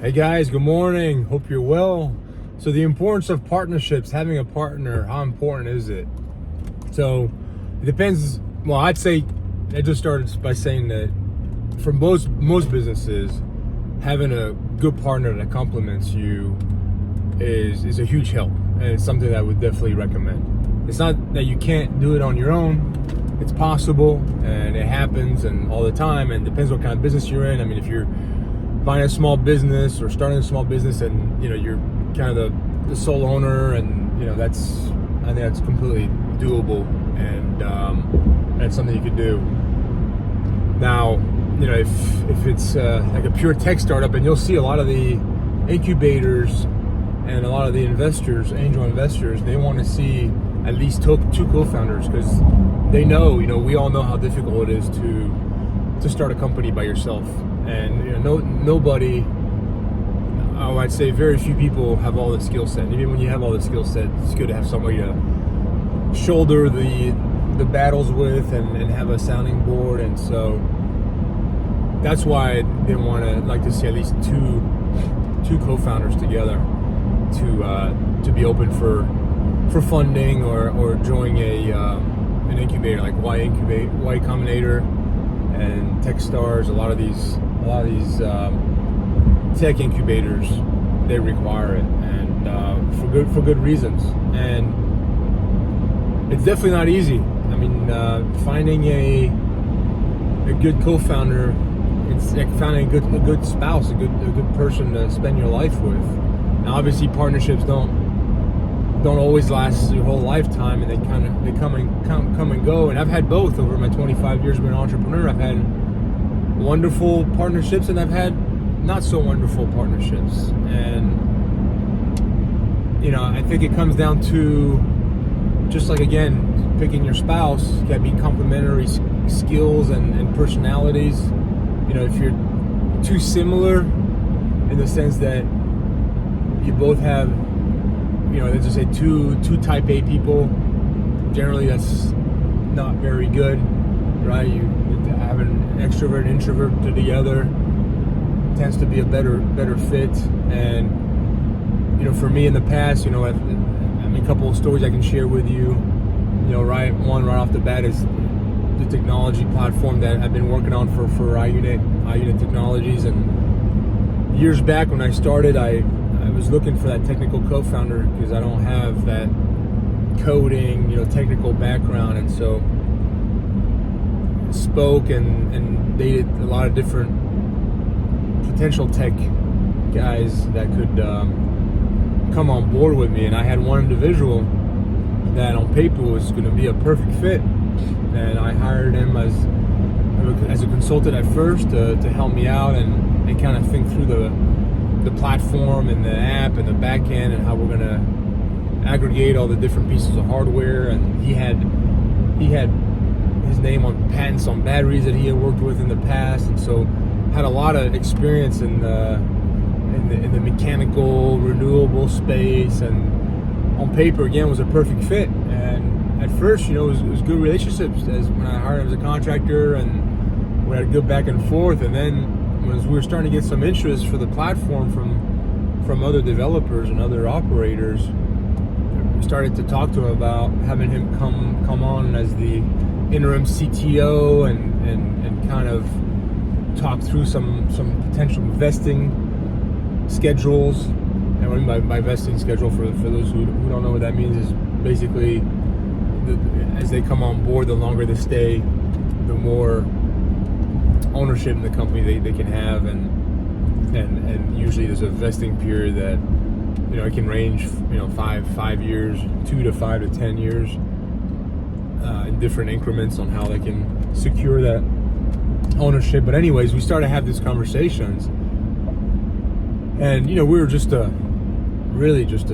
Hey guys, good morning. Hope you're well. So the importance of partnerships, having a partner, how important is it? So it depends. Well, I'd say I just started by saying that for most businesses, having a good partner that complements you is a huge help, and it's something that I would definitely recommend. It's not that you can't do it on your own. It's possible, and it happens, and all the time, and depends what kind of business you're in. I mean, if you're buying a small business or starting a small business and you're kind of the sole owner, and I think that's completely doable, and that's something you could do. Now, if it's like a pure tech startup, and you'll see a lot of the incubators and a lot of the investors, angel investors, they want to see at least two co-founders, because they know, we all know how difficult it is to start a company by yourself. And nobody, I'd say very few people have all the skill set. Even when you have all the skill set, it's good to have somebody to shoulder the battles with and have a sounding board. And so that's why they like to see at least two co-founders together to be open for funding or join an incubator like Y Combinator and Techstars. A lot of these tech incubators, they require it, and for good reasons. And it's definitely not easy. I mean, finding a good co-founder, it's like finding a good spouse, a good person to spend your life with. Now, obviously, partnerships don't always last your whole lifetime, and they come and go. And I've had both over my 25 years of being an entrepreneur. I've had wonderful partnerships, and I've had not so wonderful partnerships. And I think it comes down to, just like, again, picking your spouse, you gotta be complementary skills and personalities. If you're too similar in the sense that you both have, let's just say two type A people, generally that's not very good, right? You have an extrovert and introvert together tends to be a better fit. And for me in the past, I mean, a couple of stories I can share with you. Right off the bat is the technology platform that I've been working on for iUnit Technologies. And years back when I started, I was looking for that technical co-founder because I don't have that coding, technical background, and so spoke and dated a lot of different potential tech guys that could come on board with me. And I had one individual that on paper was going to be a perfect fit, and I hired him as a consultant at first to help me out and kind of think through the platform and the app and the back end and how we're going to aggregate all the different pieces of hardware. And he had his name on patents on batteries that he had worked with in the past, and so had a lot of experience in the mechanical renewable space, and on paper again was a perfect fit. And at first, it was good relationships as when I hired him as a contractor, and we had a good back and forth. And then as we were starting to get some interest for the platform from other developers and other operators, we started to talk to him about having him come on as the interim CTO and kind of talk through some potential vesting schedules. And what I mean by vesting schedule, for those who don't know what that means, is basically as they come on board, the longer they stay, the more ownership in the company they can have, and usually there's a vesting period that it can range 5 years, 2 to 5 to 10 years, in different increments on how they can secure that ownership. But anyways, we started to have these conversations, and we were just a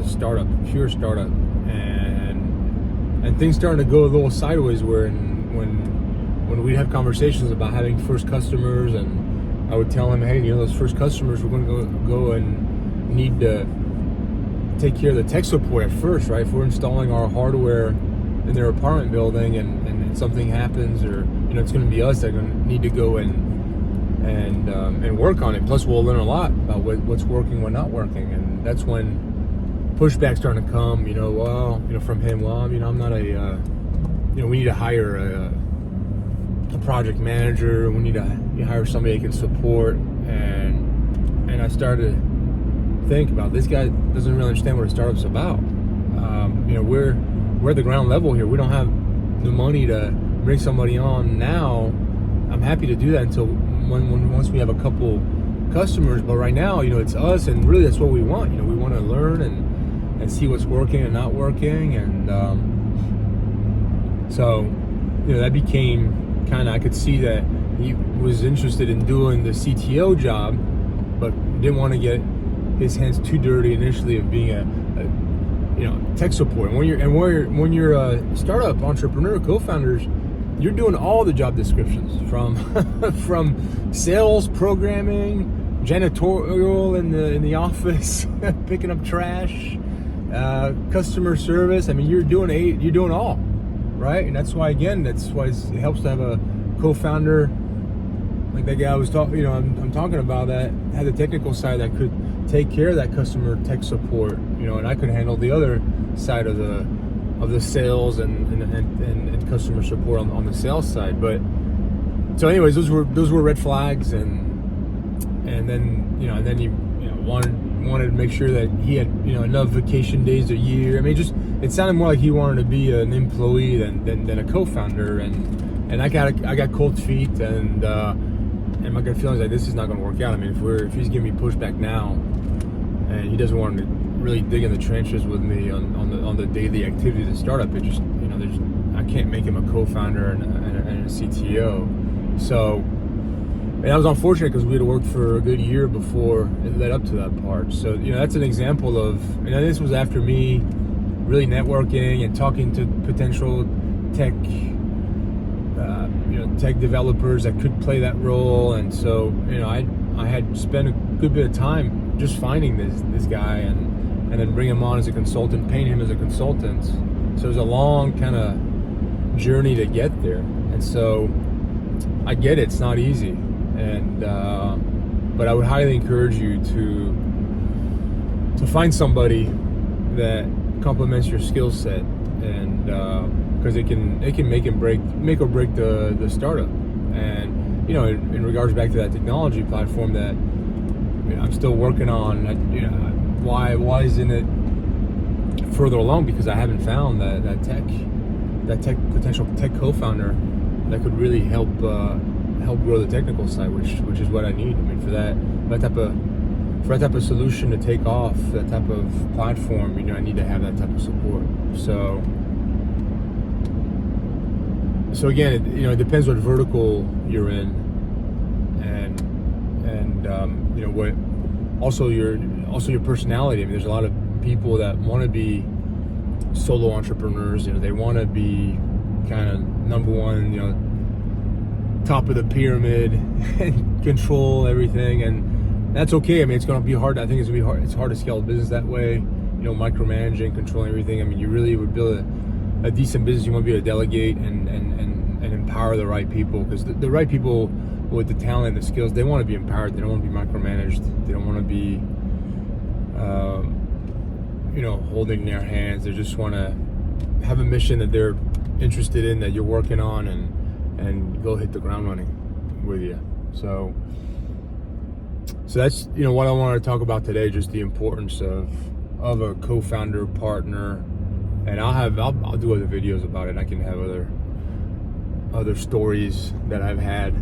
startup, pure startup, and things started to go a little sideways where when we'd have conversations about having first customers, and I would tell him, hey, those first customers, we're going to go and need to take care of the tech support at first, right? If we're installing our hardware in their apartment building and something happens, or it's going to be us that are going to need to go and and work on it. Plus, we'll learn a lot about what's working, what's not working, and that's when pushback's starting to come. From him. I'm not a. We need to hire a project manager. We need to hire somebody that can support. And I started to think about, this guy doesn't really understand what a startup's about. We're at the ground level here. We don't have the money to bring somebody on now. I'm happy to do that until once we have a couple customers. But right now, it's us, and really that's what we want. We want to learn and see what's working and not working, and so that became kind of, I could see that he was interested in doing the CTO job, but didn't want to get his hands too dirty initially of being a tech support. And when you're a startup entrepreneur, co-founders, you're doing all the job descriptions from sales, programming, janitorial in the office, picking up trash, customer service. I mean, you're doing all, right? And that's why it helps to have a co-founder like that guy I was talking. I'm talking about, that had the technical side that could take care of that customer tech support. And I could handle the other side of the sales and customer support on the sales side. But so, anyways, those were red flags, and then he wanted to make sure that he had enough vacation days a year. I mean, it sounded more like he wanted to be an employee than a co-founder, and I got cold feet, and my gut feeling is that this is not going to work out. I mean, if he's giving me pushback now, and he doesn't want to really dig in the trenches with me on the daily activities of the startup, it just I can't make him a co-founder and a CTO. So, and that was unfortunate because we had worked for a good year before it led up to that part. So that's an example of, this was after me really networking and talking to potential tech tech developers that could play that role. And so I had spent a good bit of time just finding this guy and then bring him on as a consultant, paying him as a consultant. So it was a long kind of journey to get there. And so I get it, it's not easy, and but I would highly encourage you to find somebody that complements your skill set, and because it can make or break the startup. And in regards back to that technology platform that I'm still working on, why isn't it further along? Because I haven't found that potential tech co-founder that could really help grow the technical side, which is what I need. I mean, for that type of solution to take off, that type of platform, I need to have that type of support. So again, it depends what vertical you're in, and what also your personality. I mean, there's a lot of people that want to be solo entrepreneurs. They want to be kind of number one, top of the pyramid and control everything, and that's okay. I mean, it's going to be hard. I think it's going to be hard. It's hard to scale a business that way, micromanaging, controlling everything. I mean, you really would build a decent business. You want to be able to delegate and empower the right people, because the right people with the talent and the skills, they want to be empowered. They don't want to be micromanaged. They don't want to be holding their hands. They just want to have a mission that they're interested in, that you're working on, and go hit the ground running with you. So that's what I want to talk about today, just the importance of a co-founder, partner. And I'll do other videos about it. I can have other stories that I've had,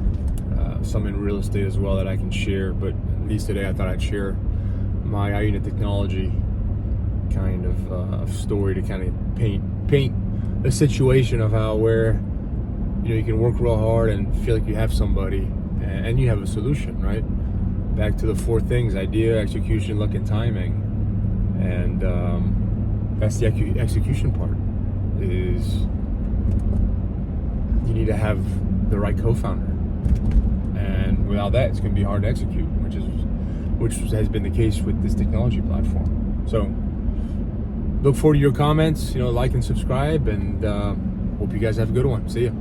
some in real estate as well, that I can share. But at least today I thought I'd share my iUnit Technology kind of story to kind of paint a situation of where you can work real hard and feel like you have somebody and you have a solution, right? Back to the four things: idea, execution, luck, and timing. And that's the execution part. Is you need to have the right co-founder, and without that, it's going to be hard to execute, which has been the case with this technology platform. So look forward to your comments, like and subscribe, and hope you guys have a good one. See ya.